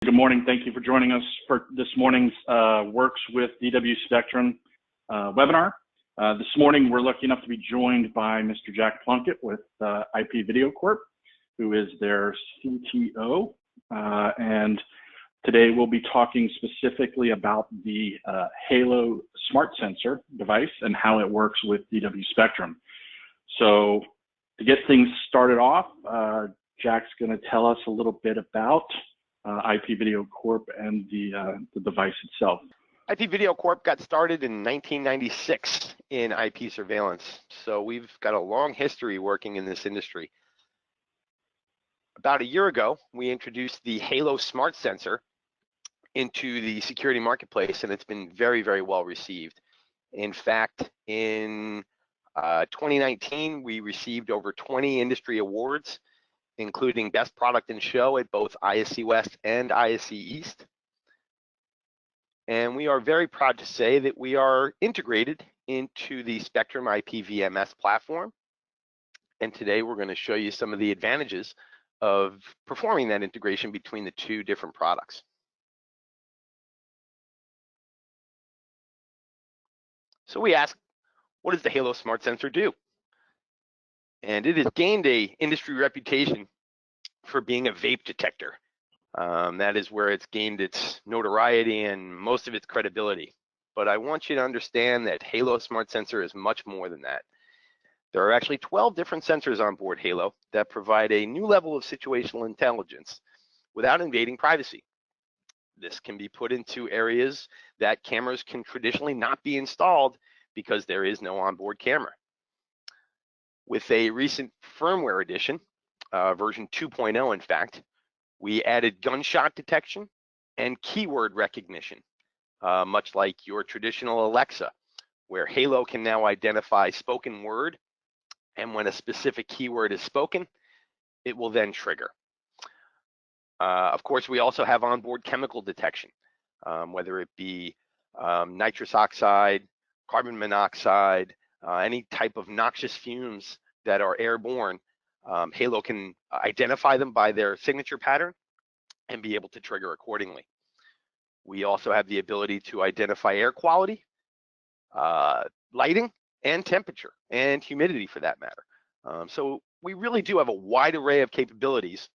Good morning. Thank you for joining us for this morning's Works with DW Spectrum webinar. This morning, we're lucky enough to be joined by Mr. Jack Plunkett with IP Video Corp, who is their CTO. And today, we'll be talking specifically about the Halo smart sensor device and how it works with DW Spectrum. So to get things started off, Jack's going to tell us a little bit about IP Video Corp and the device itself. IP Video Corp got started in 1996 in IP surveillance, so we've got a long history working in this industry. About a year ago, we introduced the Halo smart sensor into the security marketplace, and it's been very, very well received. In fact, in 2019, we received over 20 industry awards, including Best Product and Show at both ISC West and ISC East. And we are very proud to say that we are integrated into the Spectrum IPVMS platform. And today we're going to show you some of the advantages of performing that integration between the two different products. So we ask, what does the Halo smart sensor do? And it has gained an industry reputation for being a vape detector. That is where it's gained its notoriety and most of its credibility. But I want you to understand that Halo smart sensor is much more than that. There are actually 12 different sensors on board Halo that provide a new level of situational intelligence without invading privacy. This can be put into areas that cameras can traditionally not be installed because there is no onboard camera. With a recent firmware addition, version 2.0 in fact, we added gunshot detection and keyword recognition, much like your traditional Alexa, where Halo can now identify spoken word, and when a specific keyword is spoken, it will then trigger. Of course, we also have onboard chemical detection, whether it be nitrous oxide, carbon monoxide, any type of noxious fumes that are airborne. Halo can identify them by their signature pattern and be able to trigger accordingly. We also have the ability to identify air quality, lighting, and temperature, and humidity for that matter. So we really do have a wide array of capabilities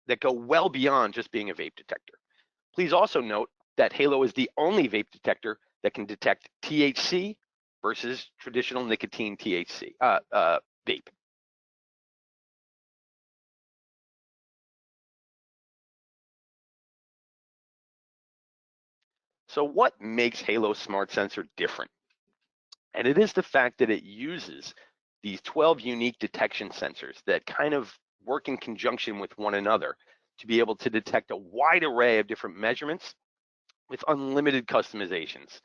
that go well beyond just being a vape detector. Please also note that Halo is the only vape detector that can detect THC versus traditional nicotine THC vape. So what makes Halo smart sensor different? And it is the fact that it uses these 12 unique detection sensors that kind of work in conjunction with one another to be able to detect a wide array of different measurements with unlimited customizations.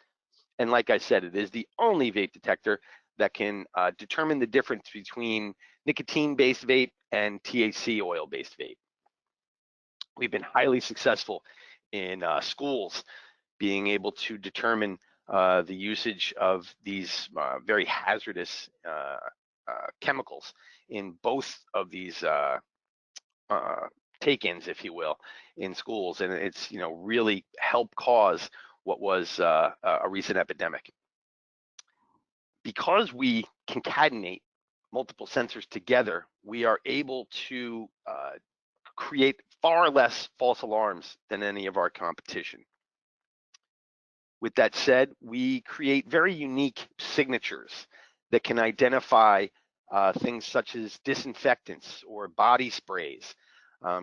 And like I said, it is the only vape detector that can determine the difference between nicotine-based vape and THC oil-based vape. We've been highly successful in schools being able to determine the usage of these very hazardous chemicals in both of these take-ins, if you will, in schools, and it's really helped cause what was a recent epidemic. Because we concatenate multiple sensors together, we are able to create far less false alarms than any of our competition. With that said, we create very unique signatures that can identify things such as disinfectants or body sprays.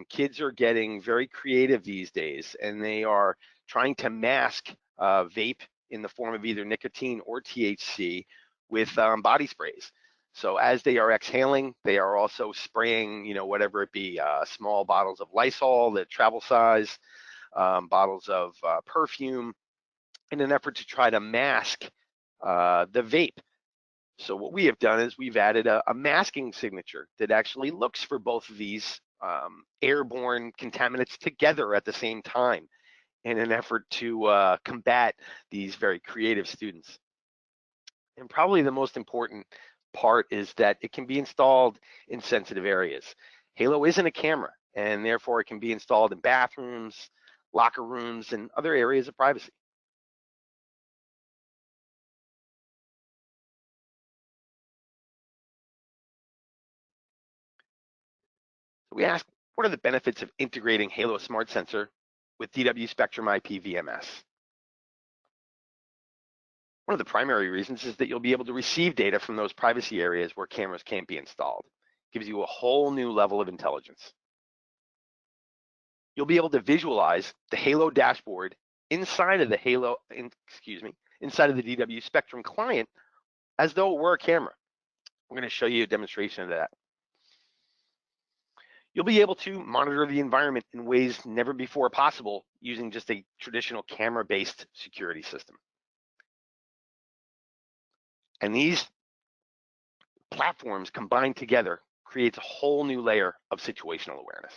Kids are getting very creative these days, and they are trying to mask vape in the form of either nicotine or THC with body sprays. So as they are exhaling, they are also spraying, whatever it be, small bottles of Lysol, the travel size, bottles of perfume, in an effort to try to mask the vape. So what we have done is we've added a masking signature that actually looks for both of these airborne contaminants together at the same time in an effort to combat these very creative students. And probably the most important part is that it can be installed in sensitive areas. Halo isn't a camera, and therefore it can be installed in bathrooms, locker rooms, and other areas of privacy. So we asked, what are the benefits of integrating Halo Smart Sensor with DW Spectrum IPVMS? One of the primary reasons is that you'll be able to receive data from those privacy areas where cameras can't be installed. It gives you a whole new level of intelligence. You'll be able to visualize the Halo dashboard inside of the inside of the DW Spectrum client as though it were a camera. We're going to show you a demonstration of that. You'll be able to monitor the environment in ways never before possible using just a traditional camera-based security system. And these platforms combined together creates a whole new layer of situational awareness.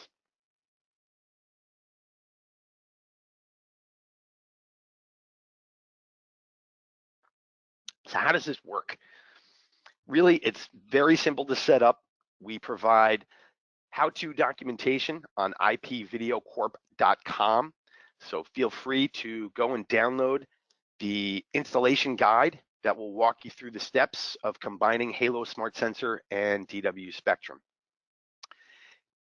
So how does this work? Really, it's very simple to set up. We provide how-to documentation on ipvideocorp.com. So feel free to go and download the installation guide that will walk you through the steps of combining Halo Smart Sensor and DW Spectrum.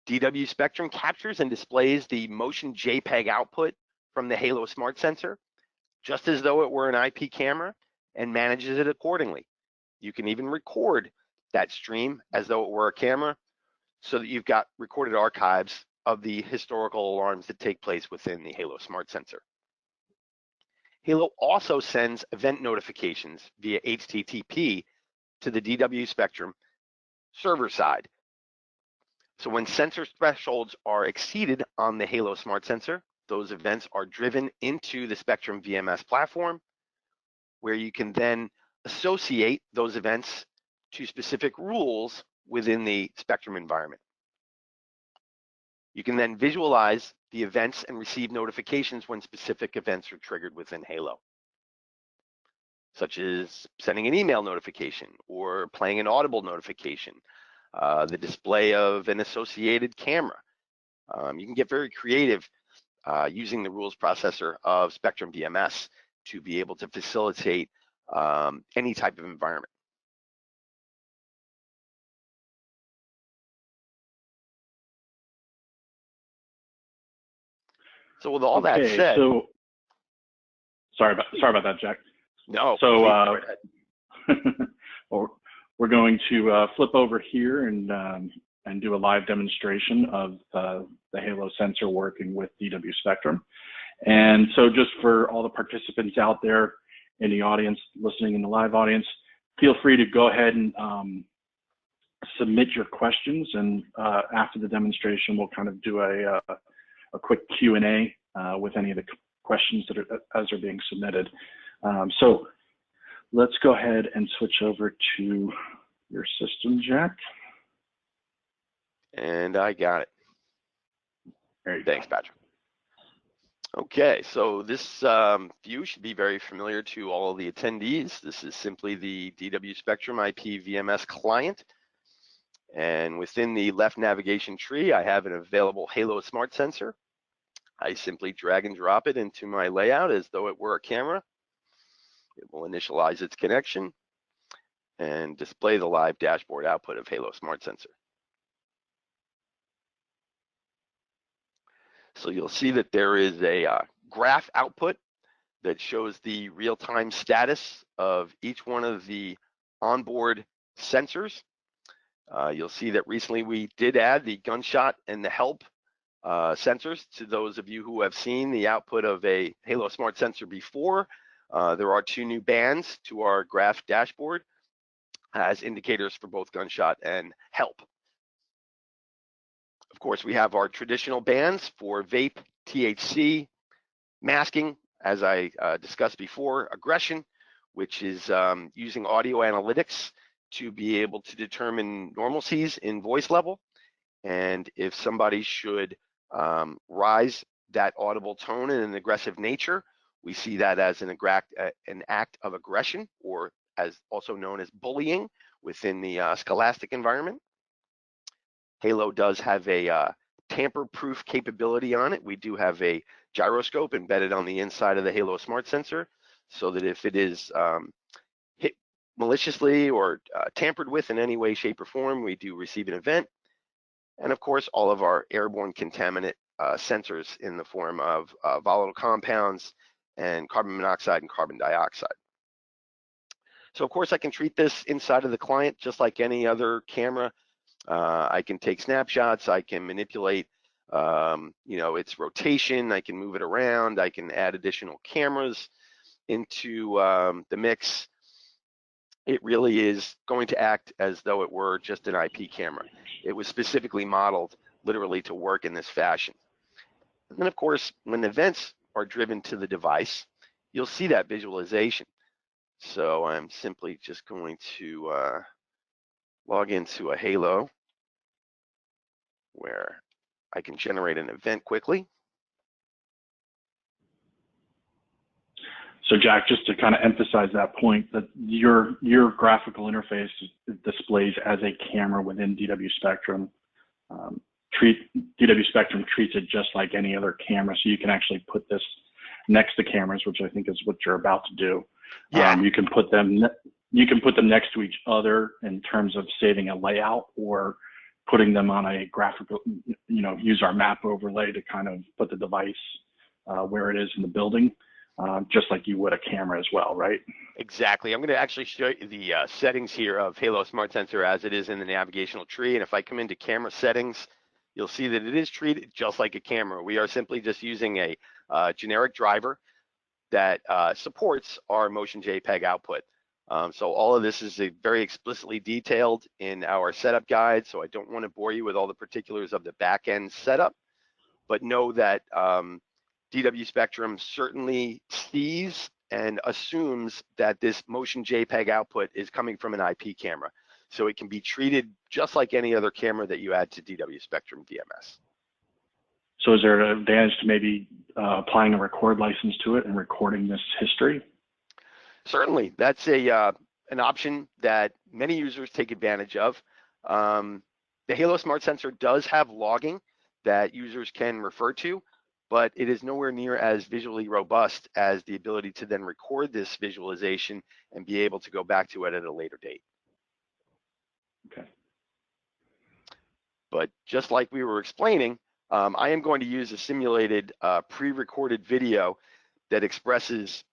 DW Spectrum captures and displays the motion JPEG output from the Halo Smart Sensor, just as though it were an IP camera, and manages it accordingly. You can even record that stream as though it were a camera, so that you've got recorded archives of the historical alarms that take place within the Halo Smart Sensor. Halo also sends event notifications via HTTP to the DW Spectrum server side. So when sensor thresholds are exceeded on the Halo Smart Sensor, those events are driven into the Spectrum VMS platform, where you can then associate those events to specific rules within the Spectrum environment. You can then visualize the events and receive notifications when specific events are triggered within Halo, such as sending an email notification or playing an audible notification, the display of an associated camera. You can get very creative using the rules processor of Spectrum VMS to be able to facilitate any type of environment. So with all that said, so sorry about that, Jack. No. So we're going to flip over here and do a live demonstration of the Halo sensor working with DW Spectrum. And so just for all the participants out there in the audience, listening in the live audience, feel free to go ahead and submit your questions. And after the demonstration, we'll kind of do a quick Q&A with any of the questions that are being submitted. So let's go ahead and switch over to your system, Jack. And I got it. There you Thanks, go. Patrick. Okay, so this view should be very familiar to all of the attendees. This is simply the DW Spectrum IPVMS client. And within the left navigation tree, I have an available Halo Smart Sensor. I simply drag and drop it into my layout as though it were a camera. It will initialize its connection and display the live dashboard output of Halo Smart Sensor. So you'll see that there is a graph output that shows the real-time status of each one of the onboard sensors. You'll see that recently we did add the Gunshot and the Help sensors. To those of you who have seen the output of a Halo Smart Sensor before, there are 2 new bands to our graph dashboard as indicators for both Gunshot and Help. Of course, we have our traditional bands for vape, THC, masking, as I discussed before, aggression, which is using audio analytics to be able to determine normalcies in voice level. And if somebody should rise that audible tone in an aggressive nature, we see that as an act of aggression, or as also known as bullying within the scholastic environment. Halo does have a tamper-proof capability on it. We do have a gyroscope embedded on the inside of the Halo Smart Sensor, so that if it is hit maliciously or tampered with in any way, shape, or form, we do receive an event. And of course, all of our airborne contaminant sensors in the form of volatile compounds and carbon monoxide and carbon dioxide. So of course, I can treat this inside of the client just like any other camera. I can take snapshots, I can manipulate its rotation, I can move it around, I can add additional cameras into the mix. It really is going to act as though it were just an IP camera. It was specifically modeled literally to work in this fashion. And then of course, when events are driven to the device, you'll see that visualization. So I'm simply just going to log into a Halo where I can generate an event quickly. So Jack, just to kind of emphasize that point, that your graphical interface displays as a camera within DW Spectrum. DW Spectrum treats it just like any other camera, so you can actually put this next to cameras, which I think is what you're about to do. Yeah. You can put them next to each other in terms of saving a layout, or putting them on a graphical, use our map overlay to kind of put the device where it is in the building, just like you would a camera as well, right? Exactly. I'm going to actually show you the settings here of Halo Smart Sensor as it is in the navigational tree. And if I come into camera settings, you'll see that it is treated just like a camera. We are simply just using a generic driver that supports our motion JPEG output. So all of this is very explicitly detailed in our setup guide, so I don't want to bore you with all the particulars of the back-end setup, but know that DW Spectrum certainly sees and assumes that this motion JPEG output is coming from an IP camera. So it can be treated just like any other camera that you add to DW Spectrum VMS. So is there an advantage to maybe applying a record license to it and recording this history? Certainly, that's an option that many users take advantage of. The Halo Smart Sensor does have logging that users can refer to, but it is nowhere near as visually robust as the ability to then record this visualization and be able to go back to it at a later date. Okay. But just like we were explaining, I am going to use a simulated pre-recorded video that expresses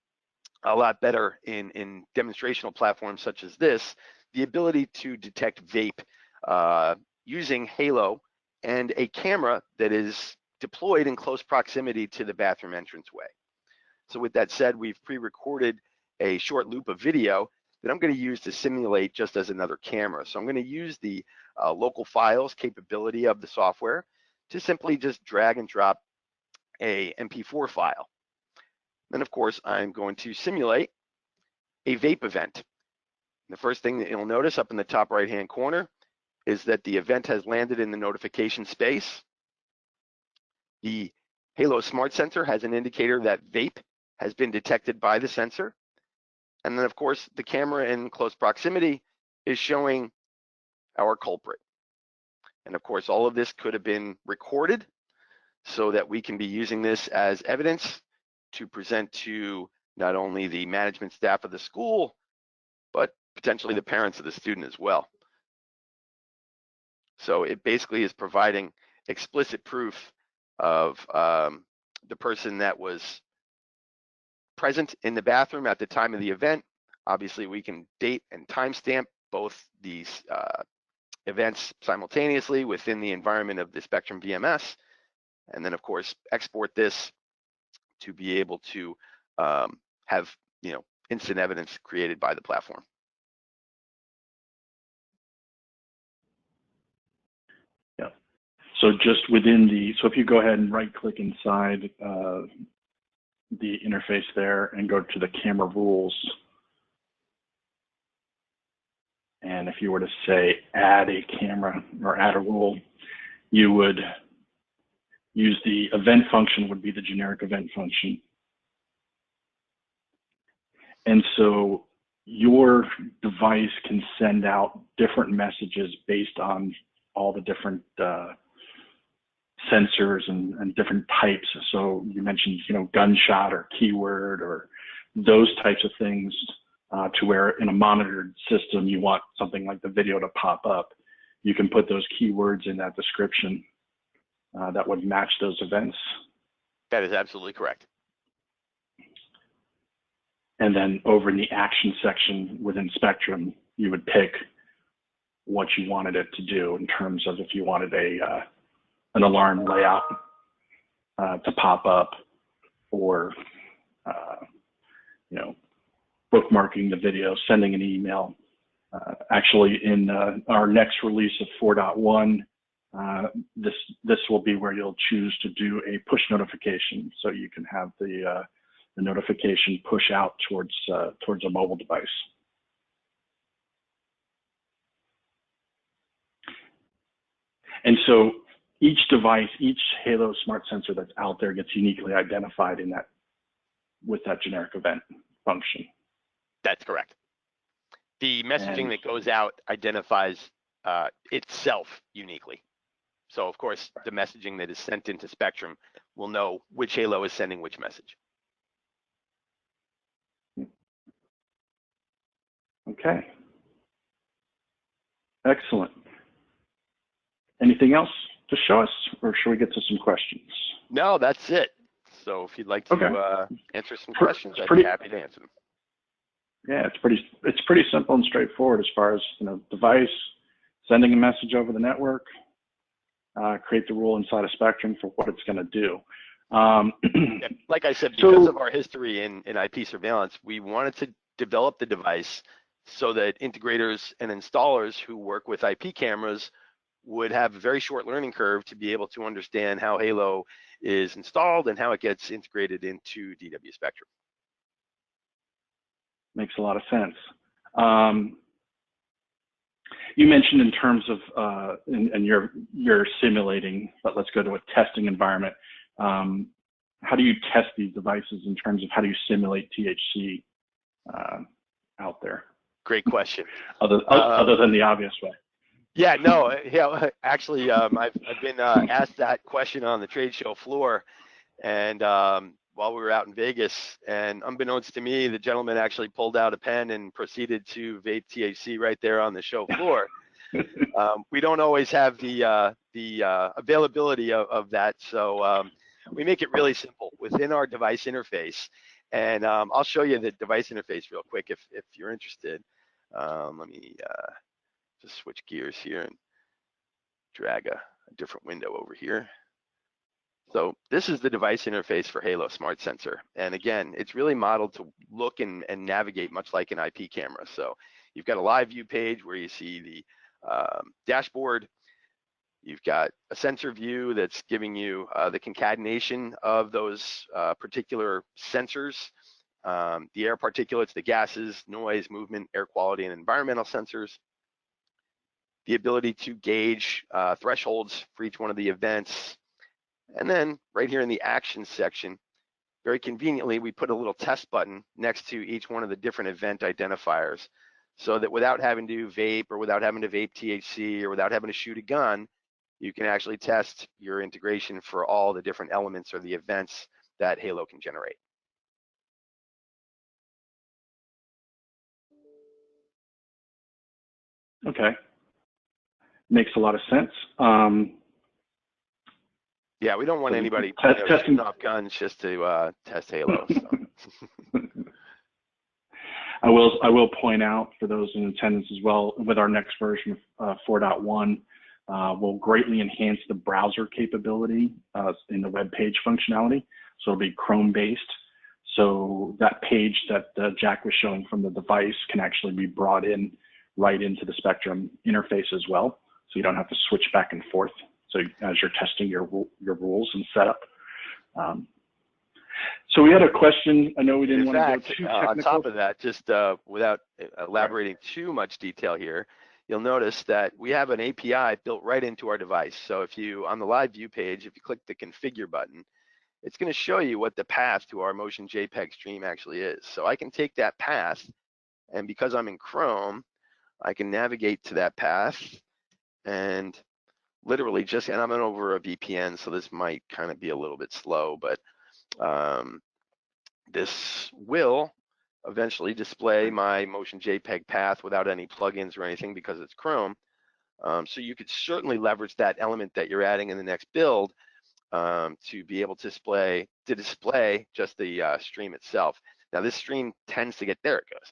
a lot better in demonstrational platforms such as this, the ability to detect vape using Halo and a camera that is deployed in close proximity to the bathroom entranceway. So with that said, we've pre-recorded a short loop of video that I'm going to use to simulate just as another camera. So I'm going to use the local files capability of the software to simply just drag and drop a MP4 file. Then of course, I'm going to simulate a vape event. The first thing that you'll notice up in the top right-hand corner is that the event has landed in the notification space. The Halo Smart Sensor has an indicator that vape has been detected by the sensor. And then of course, the camera in close proximity is showing our culprit. And of course, all of this could have been recorded so that we can be using this as evidence to present to not only the management staff of the school, but potentially the parents of the student as well. So it basically is providing explicit proof of the person that was present in the bathroom at the time of the event. Obviously, we can date and timestamp both these events simultaneously within the environment of the Spectrum VMS, and then of course export this to be able to have instant evidence created by the platform. Yeah. So just within so if you go ahead and right-click inside the interface there and go to the camera rules, and if you were to say add a camera or add a rule, you would use the event function, would be the generic event function. And so your device can send out different messages based on all the different sensors and different types. So you mentioned, gunshot or keyword or those types of things, to where in a monitored system, you want something like the video to pop up. You can put those keywords in that description that would match those events. That is absolutely correct. And then over in the action section within Spectrum, you would pick what you wanted it to do in terms of if you wanted an alarm layout to pop up, or bookmarking the video, sending an email. Actually, in our next release of 4.1, this will be where you'll choose to do a push notification, so you can have the notification push out towards a mobile device. And so each device, each Halo smart sensor that's out there gets uniquely identified with that generic event function. That's correct. The messaging that goes out identifies itself uniquely. So of course, the messaging that is sent into Spectrum will know which Halo is sending which message. Okay. Excellent. Anything else to show us, or should we get to some questions? No, that's it. So if you'd like to answer some questions, I'd be happy to answer them. Yeah, it's pretty simple and straightforward as far as, device, sending a message over the network, create the rule inside of Spectrum for what it's going to do. Like I said, because of our history in IP surveillance, we wanted to develop the device so that integrators and installers who work with IP cameras would have a very short learning curve to be able to understand how Halo is installed and how it gets integrated into DW Spectrum. Makes a lot of sense. You mentioned in terms of, and you're simulating, but let's go to a testing environment. How do you test these devices in terms of how do you simulate THC out there? Great question. Other than the obvious way. Yeah, no, actually, I've been asked that question on the trade show floor, and while we were out in Vegas, and unbeknownst to me, the gentleman actually pulled out a pen and proceeded to vape THC right there on the show floor. We don't always have the availability of that, so we make it really simple within our device interface. And I'll show you the device interface real quick if you're interested. Let me just switch gears here and drag a different window over here. So this is the device interface for Halo Smart Sensor. And again, it's really modeled to look and navigate much like an IP camera. So you've got a live view page where you see the dashboard. You've got a sensor view that's giving you the concatenation of those particular sensors, the air particulates, the gases, noise, movement, air quality, and environmental sensors. The ability to gauge thresholds for each one of the events. And then right here in the actions section, very conveniently, we put a little test button next to each one of the different event identifiers, so that without having to vape or without having to vape THC or without having to shoot a gun, you can actually test your integration for all the different elements or the events that Halo can generate. Okay. Makes a lot of sense. Yeah, we don't want anybody testing off guns just to test Halo. So. I will point out for those in attendance as well, with our next version of 4.1, will greatly enhance the browser capability in the web page functionality. So it'll be Chrome based. So that page that Jack was showing from the device can actually be brought in right into the Spectrum interface as well. So you don't have to switch back and forth. So as you're testing your rules and setup. So we had a question. I know we didn't want to go too technical. On top of that, just without elaborating too much detail here, you'll notice that we have an API built right into our device. So if you, on the live view page, if you click the configure button, it's going to show you what the path to our motion JPEG stream actually is. So I can take that path, and because I'm in Chrome, I can navigate to that path and literally just, and I'm over a VPN, so this might kind of be a little bit slow, but this will eventually display my motion JPEG path without any plugins or anything because it's Chrome. So you could certainly leverage that element that you're adding in the next build to be able to display just the stream itself. Now this stream tends to get, there it goes.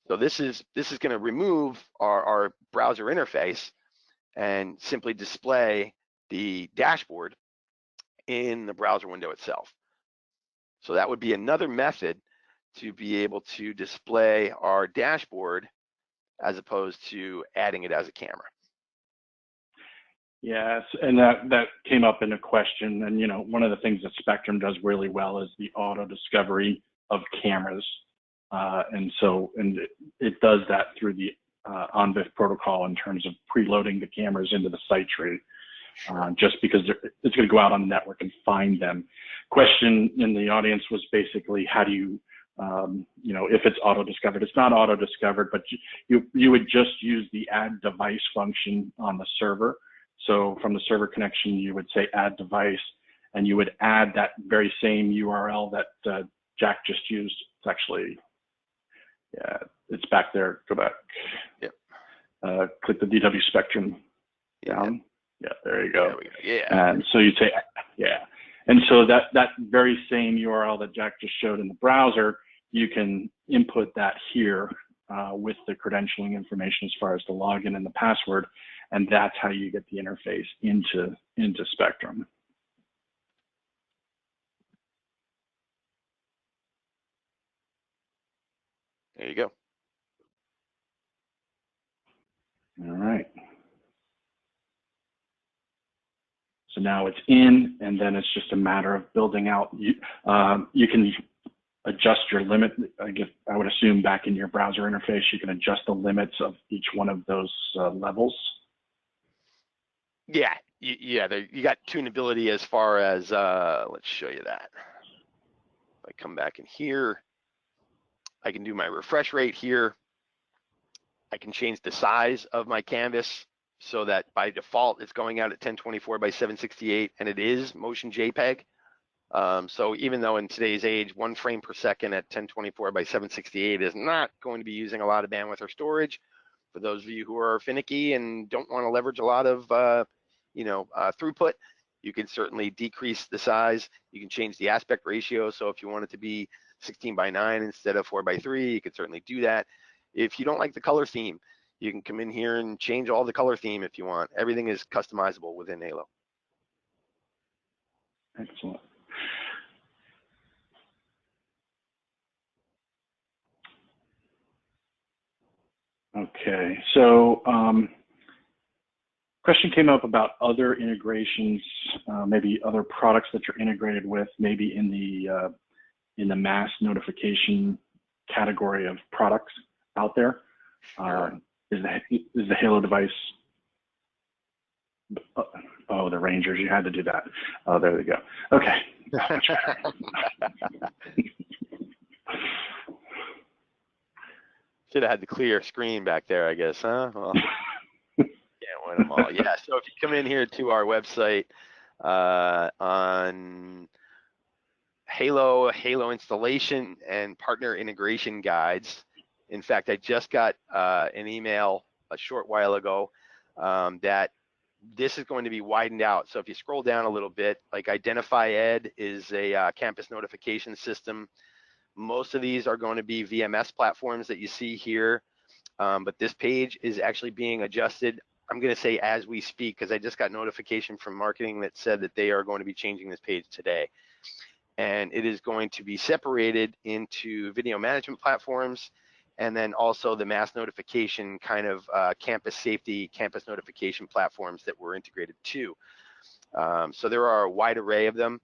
So this is going to remove our browser interface and simply display the dashboard in the browser window itself. So that would be another method to be able to display our dashboard as opposed to adding it as a camera. Yes, and that came up in a question. And, you know, one of the things that Spectrum does really well is the auto discovery of cameras. And it does that through the ONBIF protocol in terms of preloading the cameras into the site tree, just because it's going to go out on the network and find them. Question in the audience was basically, how do you, you know, if it's auto discovered? It's not auto discovered, but you would just use the add device function on the server. So from the server connection, you would say add device, and you would add that very same URL that Jack just used. It's actually, yeah, it's back there. Go back. Yep. Click the DW Spectrum down. Yeah, there you go. There we go. Yeah. And so you'd say, yeah. And so that very same URL that Jack just showed in the browser, you can input that here with the credentialing information as far as the login and the password, and that's how you get the interface into Spectrum. There you go. All right. So now it's in, and then it's just a matter of building out. You can adjust your limit. I would assume back in your browser interface, you can adjust the limits of each one of those levels. Yeah, you got tunability as far as, let's show you that. If I come back in here, I can do my refresh rate here. I can change the size of my canvas so that by default it's going out at 1024 by 768, and it is motion JPEG. So even though in today's age, 1 frame per second at 1024 by 768 is not going to be using a lot of bandwidth or storage, for those of you who are finicky and don't want to leverage a lot of throughput, you can certainly decrease the size. You can change the aspect ratio. So if you want it to be 16 by 9 instead of 4 by 3, you can certainly do that. If you don't like the color theme, you can come in here and change all the color theme if you want. Everything is customizable within Halo. Excellent. Okay, so question came up about other integrations, maybe other products that you're integrated with, maybe in the mass notification category of products out there. Sure. Is the Halo device? Oh, the Rangers! You had to do that. Oh, there we go. Okay. Much better. Should have had the clear screen back there, I guess, huh? Well, can't win them all. Yeah, so if you come in here to our website on Halo installation and partner integration guides. In fact, I just got an email a short while ago that this is going to be widened out. So if you scroll down a little bit, like Identify Ed is a campus notification system. Most of these are going to be VMS platforms that you see here, but this page is actually being adjusted. I'm going to say as we speak, because I just got notification from marketing that said that they are going to be changing this page today. And it is going to be separated into video management platforms, and then also the mass notification kind of campus safety, campus notification platforms that we're integrated to. So there are a wide array of them.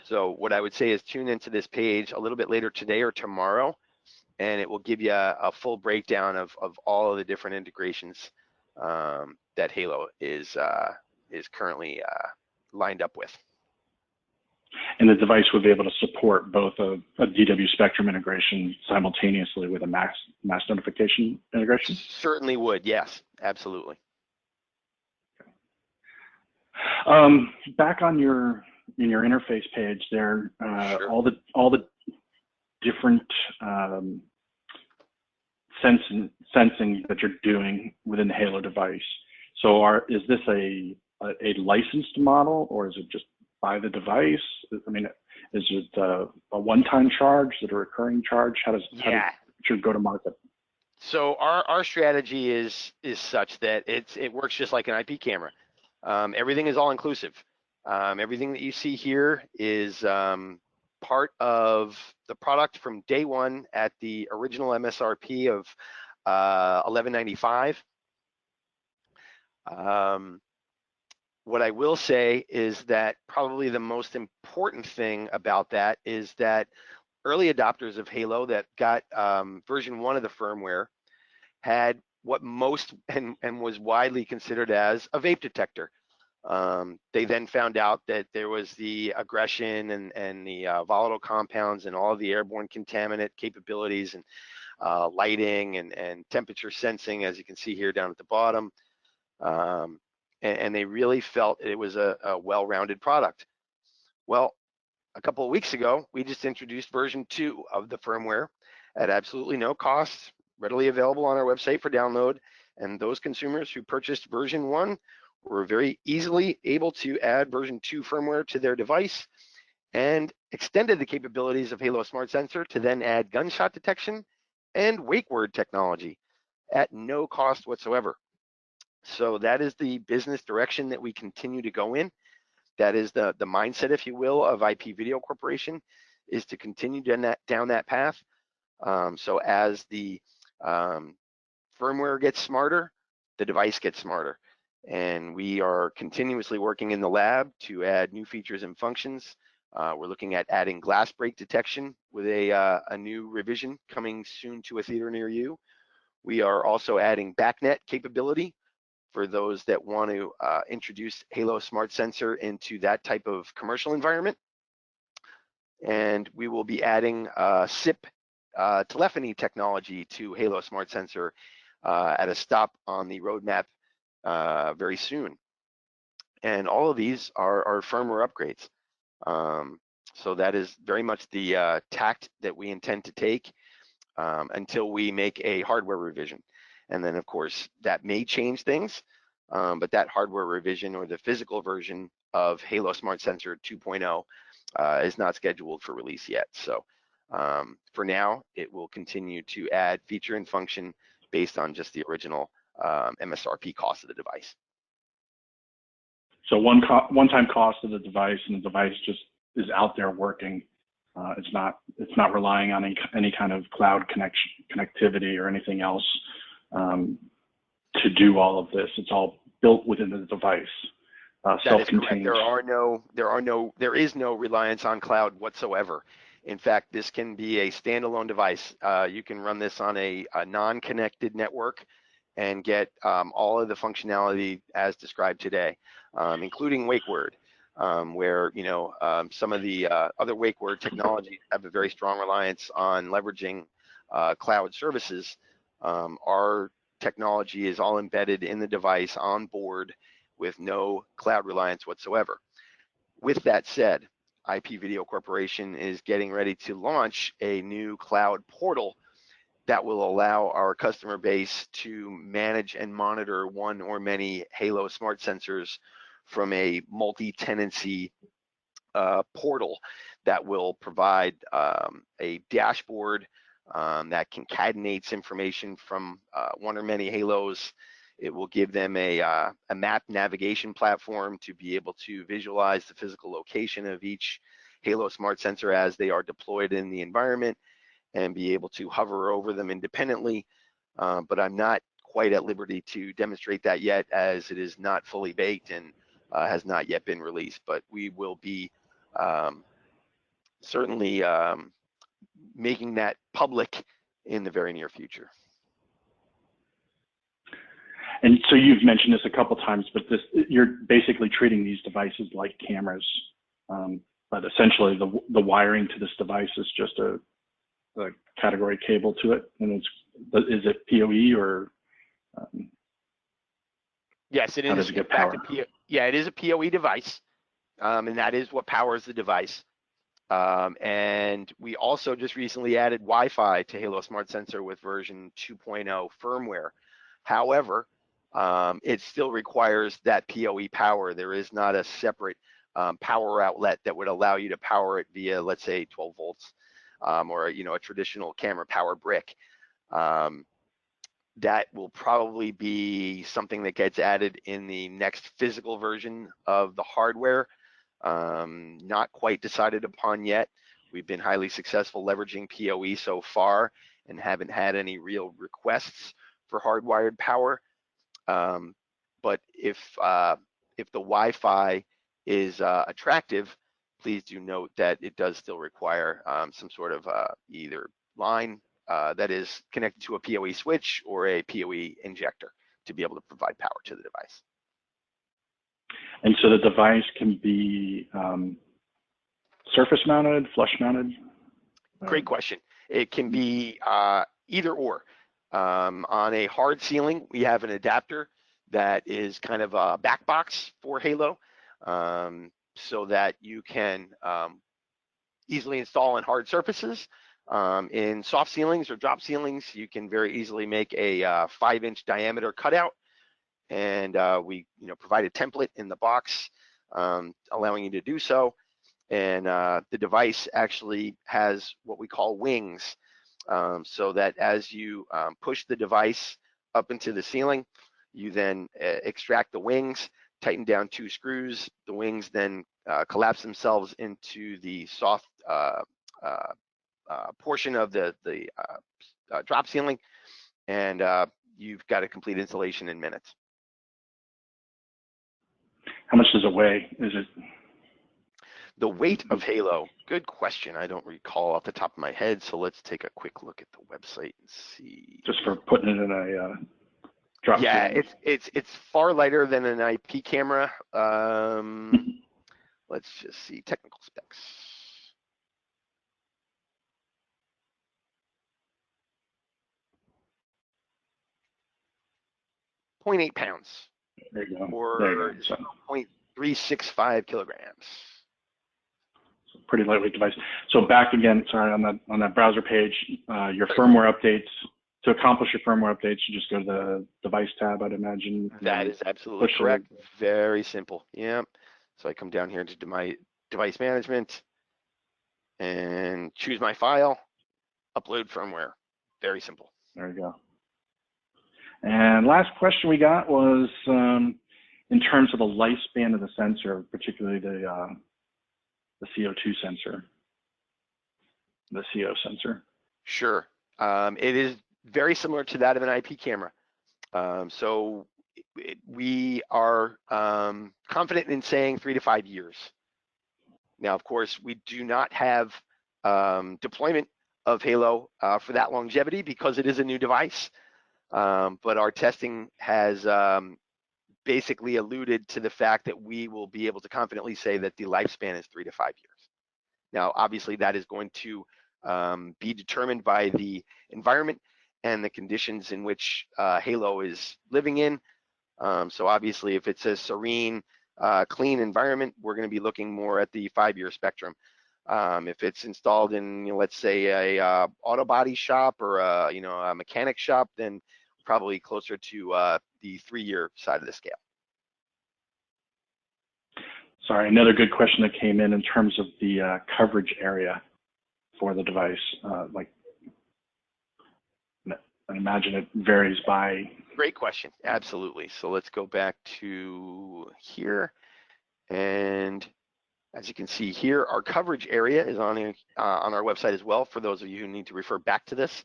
So what I would say is tune into this page a little bit later today or tomorrow, and it will give you a full breakdown of all of the different integrations that Halo is currently lined up with. And the device would be able to support both a DW Spectrum integration simultaneously with a mass notification integration? Certainly would, yes, absolutely. Back on your interface page there, Sure. all the different sensing that you're doing within the Halo device. So is this a licensed model, or is it just by the device? I mean, is it a one-time charge? Is it a recurring charge? How does it should go to market? So our strategy is such that it works just like an IP camera. Everything is all inclusive. Everything that you see here is part of the product from day one at the original MSRP of $11.95. What I will say is that probably the most important thing about that is that early adopters of Halo that got version 1 of the firmware had what most and was widely considered as a vape detector. They then found out that there was the aggression and the volatile compounds and all of the airborne contaminant capabilities and lighting and temperature sensing, as you can see here down at the bottom. And they really felt it was a well-rounded product. Well, a couple of weeks ago, we just introduced version 2 of the firmware at absolutely no cost, readily available on our website for download. And those consumers who purchased version 1 were very easily able to add version 2 firmware to their device and extended the capabilities of Halo Smart Sensor to then add gunshot detection and wake word technology at no cost whatsoever. So that is the business direction that we continue to go in. That is the mindset, if you will, of IP Video Corporation, is to continue down that path. So as the firmware gets smarter, the device gets smarter. And we are continuously working in the lab to add new features and functions. We're looking at adding glass break detection with a new revision coming soon to a theater near you. We are also adding BACnet capability for those that want to introduce Halo Smart Sensor into that type of commercial environment. And we will be adding SIP telephony technology to Halo Smart Sensor at a stop on the roadmap very soon. And all of these are firmware upgrades. So that is very much the tact that we intend to take until we make a hardware revision. And then, of course, that may change things, but that hardware revision or the physical version of Halo Smart Sensor 2.0 is not scheduled for release yet. So for now, it will continue to add feature and function based on just the original MSRP cost of the device. So one-time cost of the device, and the device just is out there working. It's not relying on any kind of cloud connectivity or anything else to do all of this. It's all built within the device, self-contained. There is no reliance on cloud whatsoever. In fact, this can be a standalone device. You can run this on a non-connected network and get all of the functionality as described today, including wake word, where some of the other wake word technologies have a very strong reliance on leveraging cloud services. Our technology is all embedded in the device on board with no cloud reliance whatsoever. With that said, IP Video Corporation is getting ready to launch a new cloud portal that will allow our customer base to manage and monitor one or many Halo Smart Sensors from a multi-tenancy portal that will provide a dashboard that concatenates information from one or many Halos. It will give them a map navigation platform to be able to visualize the physical location of each Halo Smart Sensor as they are deployed in the environment and be able to hover over them independently. But I'm not quite at liberty to demonstrate that yet, as it is not fully baked and has not yet been released. But we will be certainly making that public in the very near future. And so you've mentioned this a couple times, but you're basically treating these devices like cameras, but essentially the wiring to this device is just a category cable to it, and is it PoE or? Yes, it How is does it in get fact power? yeah, it is a PoE device, and that is what powers the device. And we also just recently added Wi-Fi to Halo Smart Sensor with version 2.0 firmware. However, it still requires that PoE power. There is not a separate power outlet that would allow you to power it via, let's say, 12 volts or a traditional camera power brick. That will probably be something that gets added in the next physical version of the hardware. Not quite decided upon yet. We've been highly successful leveraging PoE so far and haven't had any real requests for hardwired power. But if the Wi-Fi is attractive, please do note that it does still require some sort of either line that is connected to a PoE switch or a PoE injector to be able to provide power to the device. And so the device can be surface mounted, flush mounted? Great question. It can be either or. On a hard ceiling, we have an adapter that is kind of a back box for Halo, so that you can easily install on hard surfaces. In soft ceilings or drop ceilings, you can very easily make a 5-inch diameter cutout, and we provide a template in the box allowing you to do so. And the device actually has what we call wings, so that as you push the device up into the ceiling, you then extract the wings, tighten down 2 screws. The wings then collapse themselves into the soft portion of the drop ceiling, and you've got a complete installation in minutes. How much does it weigh? Is it? The weight of Halo, good question. I don't recall off the top of my head, so let's take a quick look at the website and see. Just for putting it in a drop Yeah, ceiling. it's far lighter than an IP camera. Let's just see technical specs. .8 pounds. There you go. Or So, 0.365 kilograms. pretty lightweight device. So back again, sorry, on that browser page, your firmware updates. To accomplish your firmware updates, you just go to the device tab, I'd imagine. That is absolutely correct. Very simple. Yeah. So I come down here to my device management and choose my file, upload firmware. Very simple. There you go. And last question we got was in terms of the lifespan of the sensor, particularly the CO2 sensor, the CO sensor. Sure. It is very similar to that of an IP camera. So we are confident in saying 3 to 5 years. Now, of course, we do not have deployment of Halo for that longevity because it is a new device. But our testing has basically alluded to the fact that we will be able to confidently say that the lifespan is 3 to 5 years. Now, obviously, that is going to be determined by the environment and the conditions in which Halo is living in. So obviously, if it's a serene, clean environment, we're going to be looking more at the 5-year spectrum. If it's installed in, let's say, a auto body shop or a mechanic shop, then probably closer to the 3-year side of the scale. Sorry, another good question that came in terms of the coverage area for the device. I imagine it varies by. Great question. Absolutely. So let's go back to here. And as you can see here, our coverage area is on our website as well, for those of you who need to refer back to this.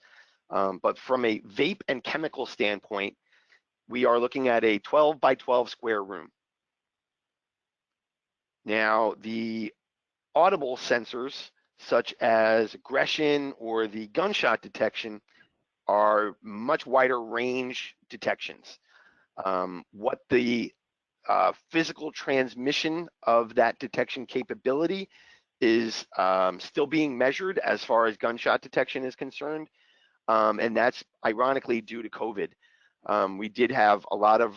But from a vape and chemical standpoint, we are looking at a 12 by 12 square room. Now, the audible sensors, such as aggression or the gunshot detection, are much wider range detections. What the physical transmission of that detection capability is still being measured as far as gunshot detection is concerned. And that's ironically due to COVID. We did have a lot of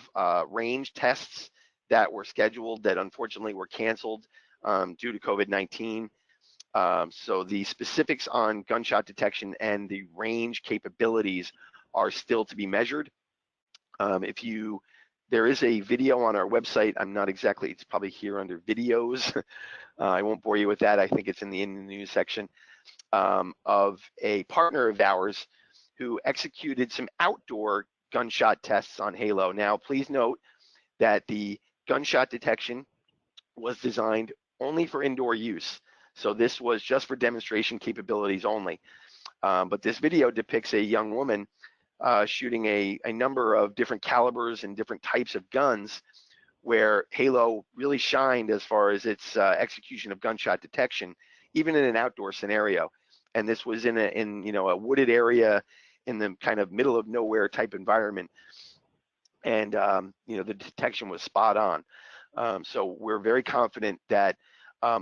range tests that were scheduled that unfortunately were canceled due to COVID-19. So the specifics on gunshot detection and the range capabilities are still to be measured. There is a video on our website. I'm not exactly, it's probably here under videos. I won't bore you with that. I think it's in the news section of a partner of ours who executed some outdoor gunshot tests on Halo. Now, please note that the gunshot detection was designed only for indoor use. So this was just for demonstration capabilities only. But this video depicts a young woman shooting a number of different calibers and different types of guns, where Halo really shined as far as its execution of gunshot detection, even in an outdoor scenario. And this was in a wooded area in the kind of middle of nowhere type environment. And the detection was spot on. So we're very confident that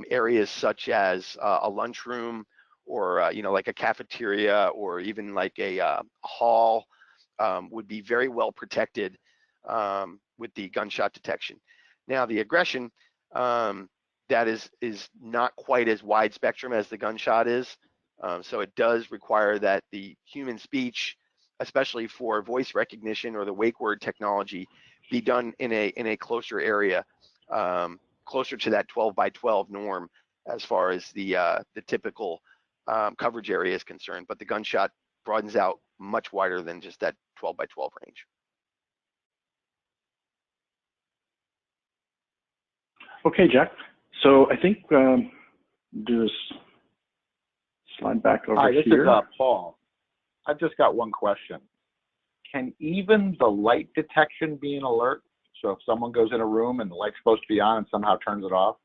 areas such as a lunchroom, or like a cafeteria, or even like a hall would be very well protected with the gunshot detection. Now, the aggression, that is not quite as wide spectrum as the gunshot is. So it does require that the human speech, especially for voice recognition or the wake word technology, be done in a closer area, closer to that 12 by 12 norm as far as the typical coverage area is concerned. But the gunshot broadens out much wider than just that 12 by 12 range. Okay, Jack. So I think do this slide back over Hi, this here. is Paul. I've just got one question. Can even the light detection be an alert? So if someone goes in a room and the light's supposed to be on and somehow turns it ooff?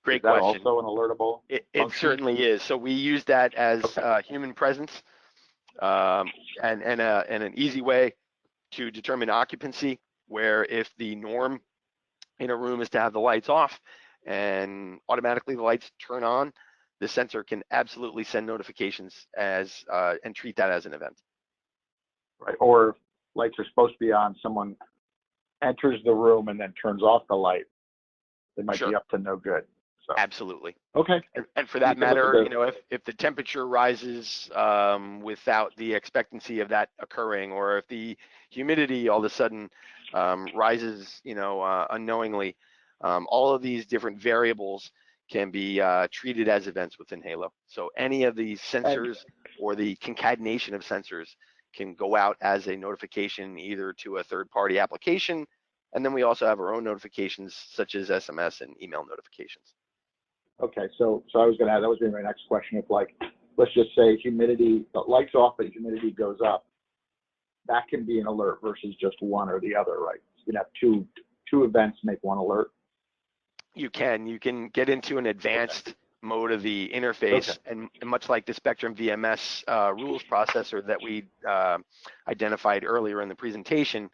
Great question. question. Also an alertable? It certainly is. So we use that as human presence, and an easy way to determine occupancy, where if the norm in a room is to have the lights off and automatically the lights turn on, the sensor can absolutely send notifications as and treat that as an event. Right. Or lights are supposed to be on, someone enters the room and then turns off the light. They might be up to no good. So. Absolutely. Okay. And for that matter, if the temperature rises without the expectancy of that occurring, or if the humidity all of a sudden rises, unknowingly, all of these different variables can be treated as events within Halo. So any of these sensors or the concatenation of sensors can go out as a notification either to a third-party application, and then we also have our own notifications such as SMS and email notifications. Okay, so I was going to add, that was going to be my next question. If, like, let's just say humidity, the lights off, but humidity goes up, that can be an alert versus just one or the other, right? You can have two events make one alert. You can get into an advanced mode of the interface, and much like the Spectrum VMS rules processor that we identified earlier in the presentation,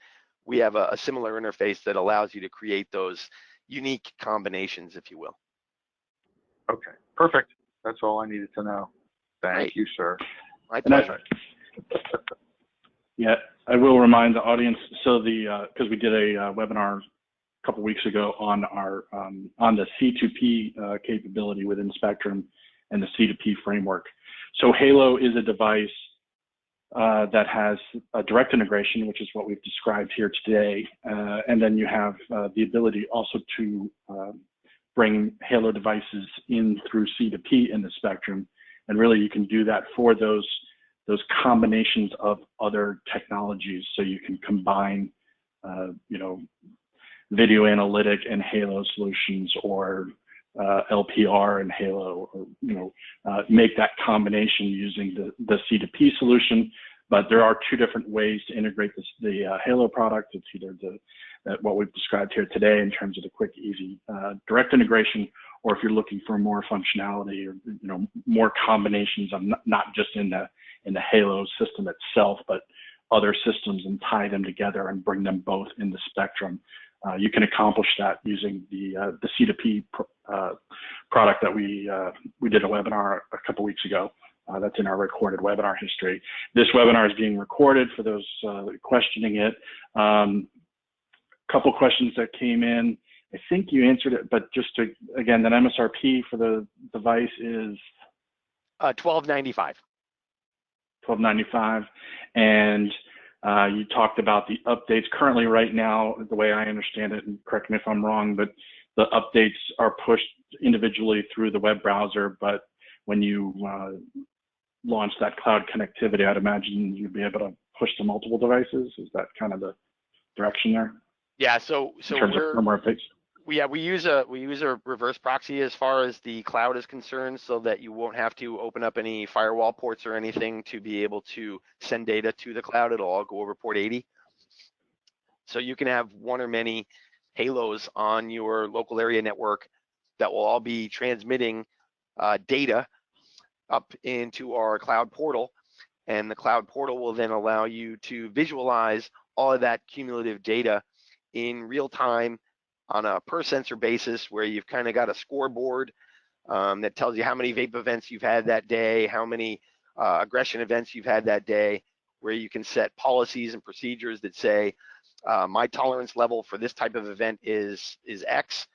we have a similar interface that allows you to create those unique combinations, if you will. Okay, perfect. That's all I needed to know. Thank you, sir. My pleasure. Yeah, I will remind the audience. So because we did a webinar a couple weeks ago on our on the C2P capability within Spectrum and the C2P framework. So Halo is a device that has a direct integration, which is what we've described here today, and then you have the ability also to bring Halo devices in through C2P in the Spectrum, and really you can do that for those combinations of other technologies. So you can combine, video analytic and Halo solutions, or LPR and Halo, or make that combination using the C2P solution. But there are two different ways to integrate the Halo product. It's either what we've described here today in terms of the quick, easy, direct integration, or if you're looking for more functionality or more combinations of not just in the Halo system itself, but other systems, and tie them together and bring them both in the Spectrum. You can accomplish that using the C2P product that we did a webinar a couple weeks ago That's in our recorded webinar history. This webinar is being recorded for those questioning it. Couple questions that came in. I think you answered it, but just to, again, that MSRP for the device is $12.95. $12.95, and you talked about the updates. Currently, right now, the way I understand it, and correct me if I'm wrong, but the updates are pushed individually through the web browser, but when you launch that cloud connectivity, I'd imagine you'd be able to push to multiple devices. Is that kind of the direction there? Yeah, so in terms of firmware updates? We use a reverse proxy as far as the cloud is concerned, so that you won't have to open up any firewall ports or anything to be able to send data to the cloud. It'll all go over port 80. So you can have one or many halos on your local area network that will all be transmitting data up into our cloud portal, and the cloud portal will then allow you to visualize all of that cumulative data in real time on a per sensor basis, where you've kind of got a scoreboard that tells you how many vape events you've had that day, how many aggression events you've had that day, where you can set policies and procedures that say my tolerance level for this type of event is X,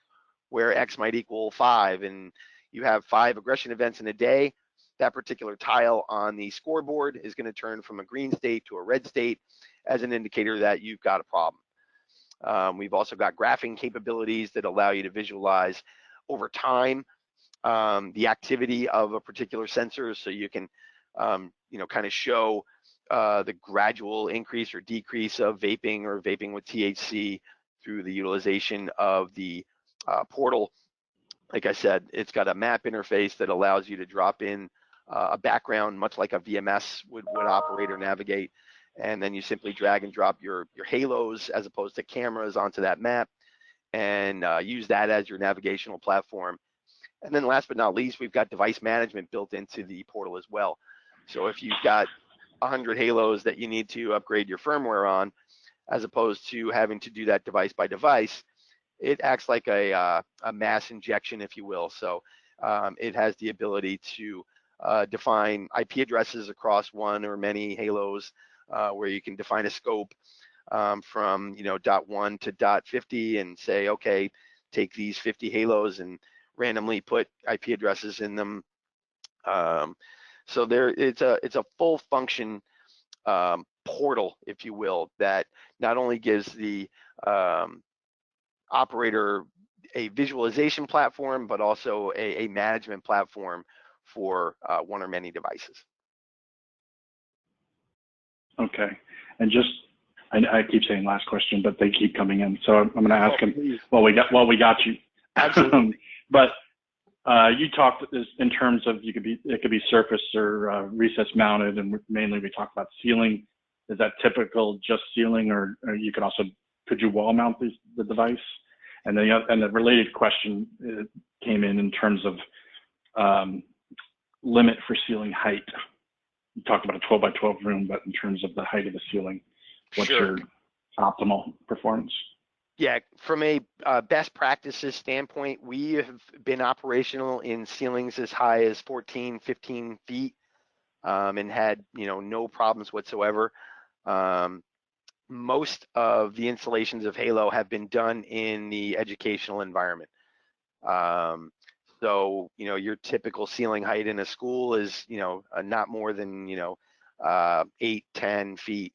where X might equal 5, and you have 5 aggression events in a day. That particular tile on the scoreboard is going to turn from a green state to a red state as an indicator that you've got a problem. We've also got graphing capabilities that allow you to visualize over time the activity of a particular sensor, so you can kind of show the gradual increase or decrease of vaping or vaping with THC through the utilization of the portal. Like I said, it's got a map interface that allows you to drop in a background, much like a VMS would operate or navigate, and then you simply drag and drop your halos as opposed to cameras onto that map, and use that as your navigational platform. And then last but not least, we've got device management built into the portal as well. So if you've got 100 halos that you need to upgrade your firmware on, as opposed to having to do that device by device, it acts like a mass injection, if you will. So it has the ability to define IP addresses across one or many halos, where you can define a scope from .1 to .50 and say, okay, take these 50 halos and randomly put IP addresses in them. So it's a full function portal, if you will, that not only gives the operator a visualization platform, but also a management platform for one or many devices. Okay, and just, I keep saying last question, but they keep coming in, so I'm going to ask them while we got you. Absolutely. But you talked this in terms of it could be surface or recess mounted, and mainly we talked about ceiling. Is that typical just ceiling, or could you wall mount the device? And the related question came in terms of limit for ceiling height. You talked about a 12 by 12 room, but in terms of the height of the ceiling, what's your optimal performance? Yeah, from a best practices standpoint, we have been operational in ceilings as high as 14, 15 feet and had no problems whatsoever. Most of the installations of Halo have been done in the educational environment. So your typical ceiling height in a school is not more than 8, 10 feet.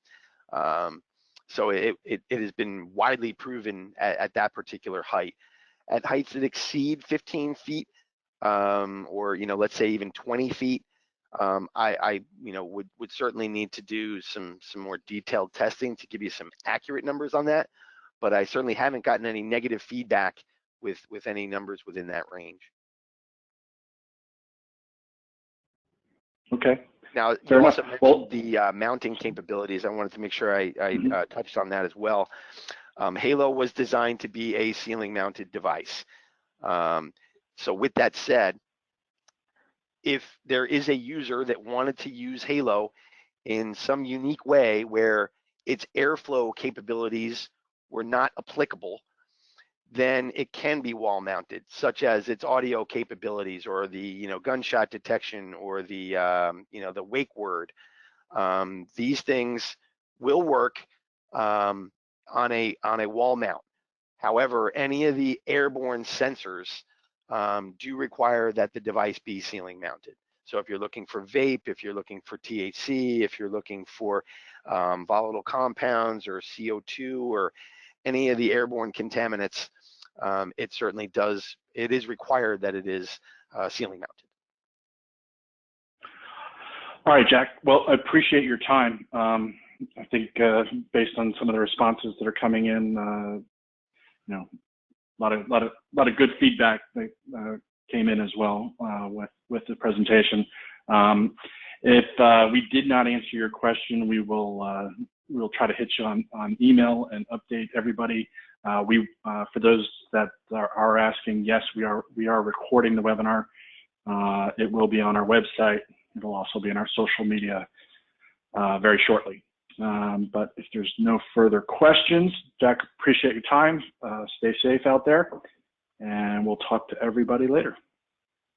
So it has been widely proven at that particular height. At heights that exceed 15 feet, or let's say even 20 feet, I would certainly need to do some more detailed testing to give you some accurate numbers on that. But I certainly haven't gotten any negative feedback with any numbers within that range. Okay. Now, you also mentioned the mounting capabilities. I wanted to make sure I touched on that as well. Halo was designed to be a ceiling mounted device. So with that said, if there is a user that wanted to use Halo in some unique way where its airflow capabilities were not applicable, then it can be wall mounted, such as its audio capabilities or the gunshot detection or the the wake word. These things will work on a wall mount. However, any of the airborne sensors do require that the device be ceiling mounted. So if you're looking for vape, if you're looking for THC, if you're looking for volatile compounds or CO2 or any of the airborne contaminants, it certainly does. It is required that it is ceiling mounted. All right, Jack. Well, I appreciate your time. I think based on some of the responses that are coming in, a lot of good feedback that came in as well with the presentation. If we did not answer your question, we'll try to hit you on email and update everybody. For those that are asking, yes, we are recording the webinar. It will be on our website. It'll also be in our social media very shortly. But if there's no further questions, Jack, appreciate your time. Stay safe out there, and we'll talk to everybody later.